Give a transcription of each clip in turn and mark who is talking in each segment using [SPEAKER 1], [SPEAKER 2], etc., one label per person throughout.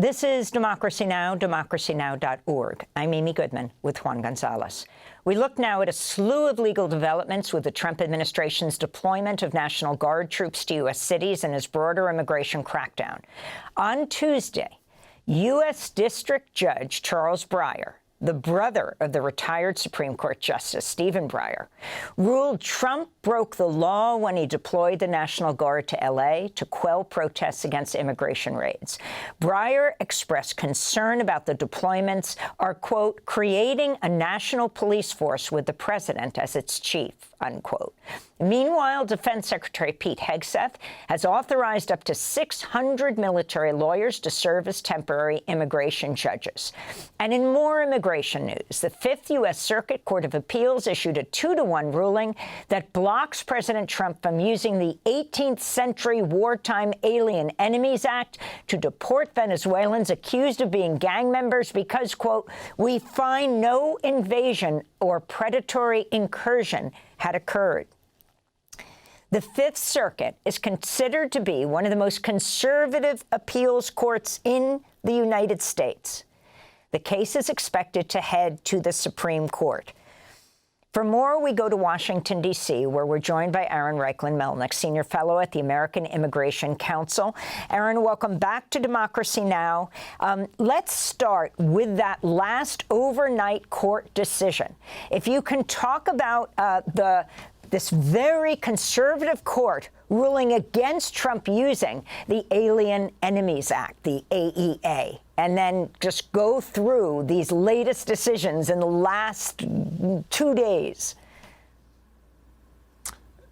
[SPEAKER 1] This is Democracy Now!, democracynow.org. I'm Amy Goodman with Juan Gonzalez. We look now at a slew of legal developments with the Trump administration's deployment of National Guard troops to U.S. cities and his broader immigration crackdown. On Tuesday, U.S. District Judge Charles Breyer, the brother of the retired Supreme Court Justice Stephen Breyer, ruled Trump broke the law when he deployed the National Guard to L.A. to quell protests against immigration raids. Breyer expressed concern about the deployments are, quote, creating a national police force with the president as its chief, unquote. Meanwhile, Defense Secretary Pete Hegseth has authorized up to 600 military lawyers to serve as temporary immigration judges. And in more immigration news, the Fifth U.S. Circuit Court of Appeals issued a 2-to-1 ruling that blocks President Trump from using the 18th century Wartime Alien Enemies Act to deport Venezuelans accused of being gang members because, quote, we find no invasion or predatory incursion had occurred. The Fifth Circuit is considered to be one of the most conservative appeals courts in the United States. The case is expected to head to the Supreme Court. For more, we go to Washington, D.C., where we're joined by Aaron Reichlin-Melnick, Senior Fellow at the American Immigration Council. Aaron, welcome back to Democracy Now! Let's start with that last overnight court decision. If you can talk about this very conservative court ruling against Trump using the Alien Enemies Act, the AEA, and then just go through these latest decisions in the last 2 days.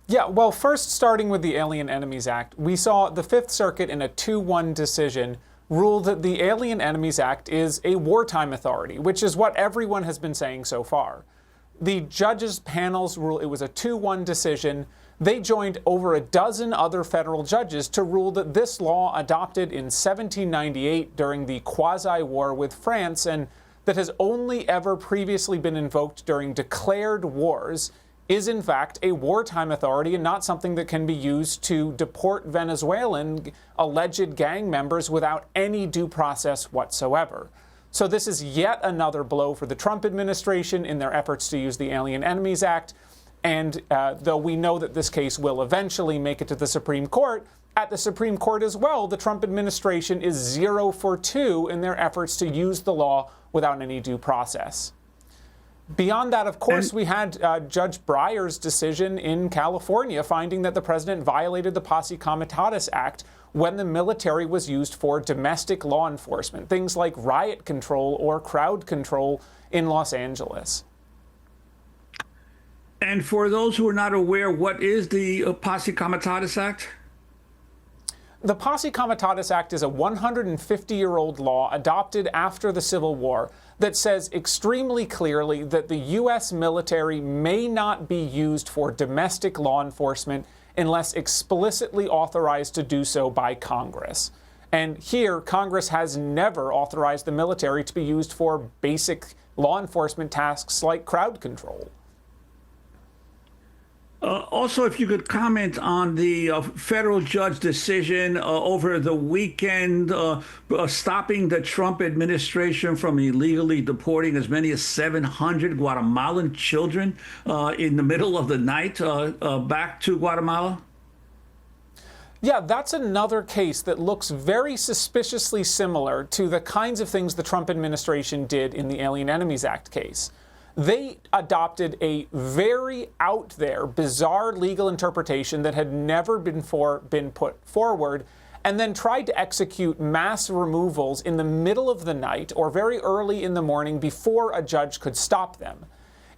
[SPEAKER 2] Yeah, well, first starting with the Alien Enemies Act, we saw the Fifth Circuit in a 2-1 decision ruled that the Alien Enemies Act is a wartime authority, which is what everyone has been saying so far. The judges' panel's rule, it was a 2-1 decision. They joined over a dozen other federal judges to rule that this law, adopted in 1798 during the quasi-war with France, and that has only ever previously been invoked during declared wars, is in fact a wartime authority and not something that can be used to deport Venezuelan alleged gang members without any due process whatsoever. So this is yet another blow for the Trump administration in their efforts to use the Alien Enemies Act. And though we know that this case will eventually make it to the Supreme Court, at the Supreme Court as well, the Trump administration is 0 for 2 in their efforts to use the law without any due process. Beyond that, of course, we had Judge Breyer's decision in California finding that the president violated the Posse Comitatus Act when the military was used for domestic law enforcement, things like riot control or crowd control in Los Angeles.
[SPEAKER 3] And for those who are not aware, what is the Posse Comitatus Act?
[SPEAKER 2] The Posse Comitatus Act is a 150-year-old law adopted after the Civil War that says extremely clearly that the U.S. military may not be used for domestic law enforcement unless explicitly authorized to do so by Congress. And here, Congress has never authorized the military to be used for basic law enforcement tasks like crowd control.
[SPEAKER 3] Also, if you could comment on the federal judge decision over the weekend, stopping the Trump administration from illegally deporting as many as 700 Guatemalan children in the middle of the night back to Guatemala?
[SPEAKER 2] Yeah, that's another case that looks very suspiciously similar to the kinds of things the Trump administration did in the Alien Enemies Act case. They adopted a very out there, bizarre legal interpretation that had never been put forward, and then tried to execute mass removals in the middle of the night or very early in the morning before a judge could stop them.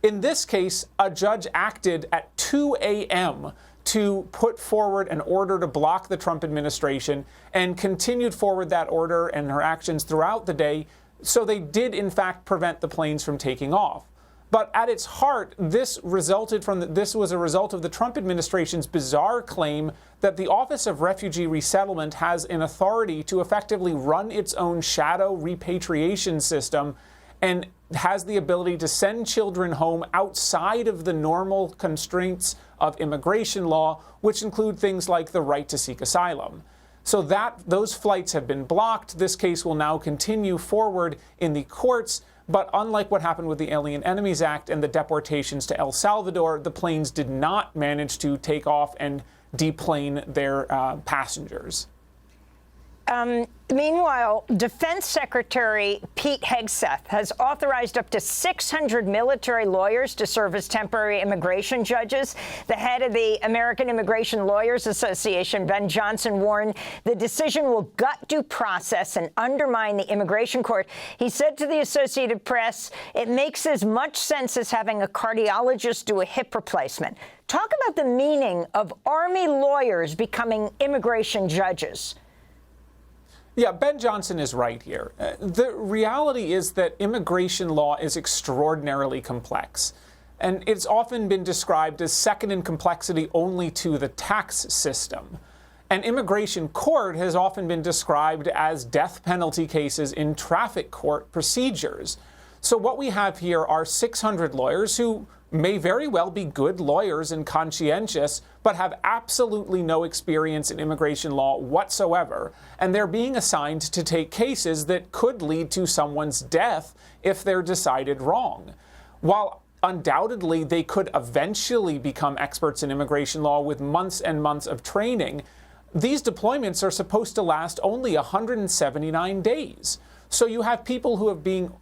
[SPEAKER 2] In this case, a judge acted at 2 a.m. to put forward an order to block the Trump administration and continued forward that order and her actions throughout the day, so they did in fact prevent the planes from taking off. But at its heart, this was a result of the Trump administration's bizarre claim that the Office of Refugee Resettlement has an authority to effectively run its own shadow repatriation system and has the ability to send children home outside of the normal constraints of immigration law, which include things like the right to seek asylum. So those flights have been blocked. This case will now continue forward in the courts. But unlike what happened with the Alien Enemies Act and the deportations to El Salvador, the planes did not manage to take off and deplane their passengers.
[SPEAKER 1] Meanwhile, Defense Secretary Pete Hegseth has authorized up to 600 military lawyers to serve as temporary immigration judges. The head of the American Immigration Lawyers Association, Ben Johnson, warned the decision will gut due process and undermine the immigration court. He said to the Associated Press, it makes as much sense as having a cardiologist do a hip replacement. Talk about the meaning of Army lawyers becoming immigration judges.
[SPEAKER 2] Yeah, Ben Johnson is right here. The reality is that immigration law is extraordinarily complex, and it's often been described as second in complexity only to the tax system. An immigration court has often been described as death penalty cases in traffic court procedures. So what we have here are 600 lawyers who may very well be good lawyers and conscientious, but have absolutely no experience in immigration law whatsoever. And they're being assigned to take cases that could lead to someone's death if they're decided wrong. While undoubtedly they could eventually become experts in immigration law with months and months of training, these deployments are supposed to last only 179 days. So you have people who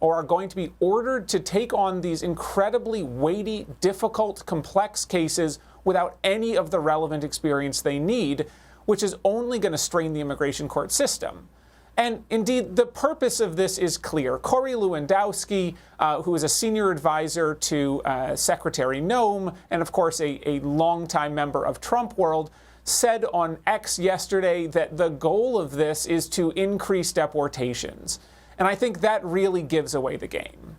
[SPEAKER 2] are going to be ordered to take on these incredibly weighty, difficult, complex cases without any of the relevant experience they need, which is only going to strain the immigration court system. And indeed, the purpose of this is clear. Corey Lewandowski, who is a senior advisor to Secretary Noem, and of course a longtime member of Trump World, said on X yesterday that the goal of this is to increase deportations. And I think that really gives away the game.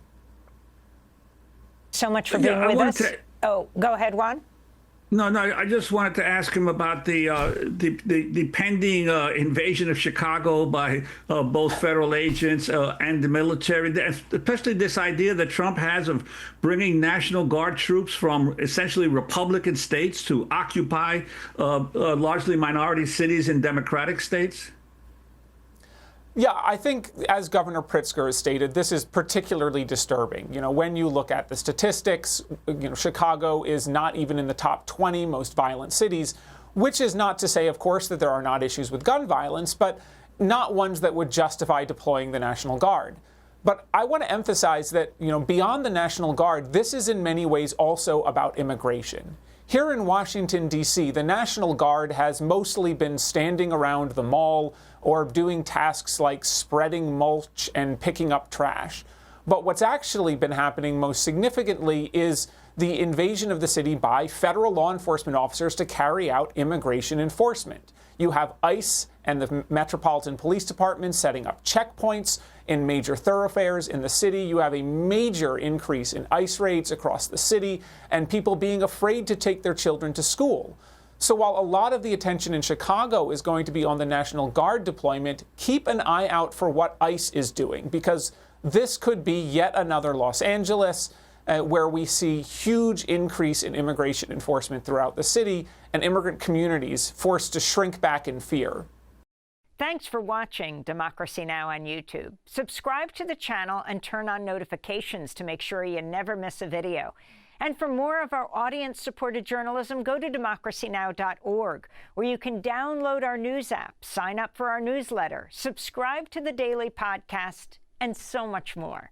[SPEAKER 1] So much for being with us. Oh, go ahead, Juan.
[SPEAKER 3] No, I just wanted to ask him about the pending invasion of Chicago by both federal agents and the military, especially this idea that Trump has of bringing National Guard troops from essentially Republican states to occupy largely minority cities in Democratic states.
[SPEAKER 2] Yeah, I think, as Governor Pritzker has stated, this is particularly disturbing. You know, when you look at the statistics, Chicago is not even in the top 20 most violent cities, which is not to say, of course, that there are not issues with gun violence, but not ones that would justify deploying the National Guard. But I want to emphasize that, beyond the National Guard, this is in many ways also about immigration. Here in Washington, D.C., the National Guard has mostly been standing around the mall or doing tasks like spreading mulch and picking up trash. But what's actually been happening most significantly is the invasion of the city by federal law enforcement officers to carry out immigration enforcement. You have ICE and the Metropolitan Police Department setting up checkpoints in major thoroughfares in the city. You have a major increase in ICE raids across the city and people being afraid to take their children to school. So while a lot of the attention in Chicago is going to be on the National Guard deployment, keep an eye out for what ICE is doing, because this could be yet another Los Angeles where we see huge increase in immigration enforcement throughout the city and immigrant communities forced to shrink back in fear.
[SPEAKER 1] Thanks for watching Democracy Now! On YouTube. Subscribe to the channel and turn on notifications to make sure you never miss a video. And for more of our audience-supported journalism, go to democracynow.org, where you can download our news app, sign up for our newsletter, subscribe to the daily podcast, and so much more.